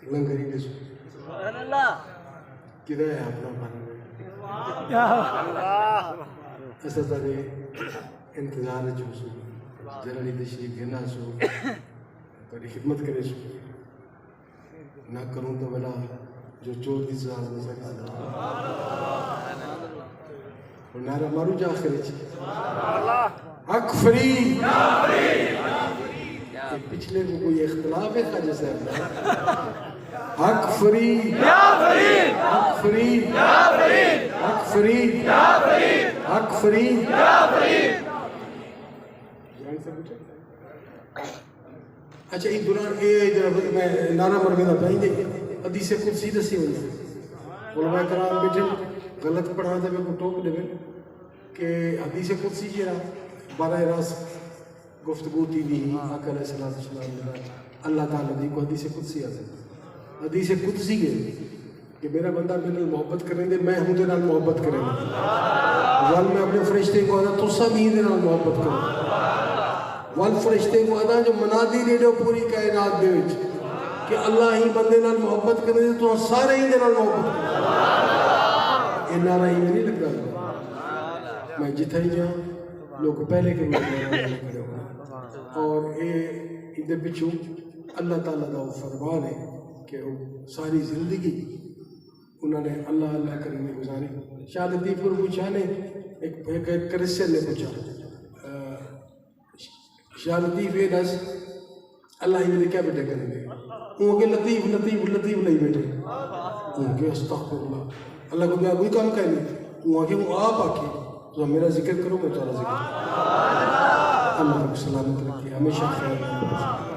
لنگری کے سبحان اللہ کدھر ہے اپنا یا اللہ ایسا تارے انتظار جو سو جنرلی تشریف گھنا سو تاری خدمت کرے سو نہ کروں تو بلا جو چور دی سزا نہ سکتا اور نعرہ مارو جا آخری چی حق فری پچھلے کو کوئی اختلاف ہے خواجہ صاحب حق فری حق فری حق فری حق فری اچھا ایک دوران میں نعرہ مرمی دا پہنی دے حدیث قدسی دسی ہوئی علماء کرام بیٹھے غلط پڑھا دے میں کو ٹوک دے کہ حدیث قدسی جی براہ راست گفتگو تھی بھی آقا علیہ السلام اللہ تعالیٰ دی کو حدیث قدسی آتا حدیث قدسی ہے کہ میرا بندہ میرے محبت کریں دے میں ہوں دے نال محبت کریں دے وال میں اپنے فرشتے کو آدھا تو سب ہی دے نال محبت کریں وال فرشتے کو آدھا جو منادی لے لو پوری کائنات دے وچ کہ اللہ ہی بندے نال محبت کریں دے تو سارے ہی دے نال محبت کریں یہ نعرہ ہی میں نہیں لگ رہا میں جتھا ہی جاؤں لوگ پہلے کے کرے اور یہ ادھر پچھو اللہ تعالیٰ کا وہ فرمان ہے کہ وہ ساری زندگی انہوں نے اللہ اللہ کرنے گزاری شاہ لطیف پر پوچھا نے ایک کرسچن نے پوچھا شاہ لطیف یہ دس اللہ ہی میرے کیا بیٹے کریں گے وہ کہ لطیف لطیف لطیف نہیں بیٹے وہ کہ استغفر اللہ اللہ کو میں کوئی کام کریں وہ کہ وہ آپ آکے تو میرا ذکر کرو میں تمہارا ذکر اللہ کو سلامت رکھے ہمیشہ خیال رکھے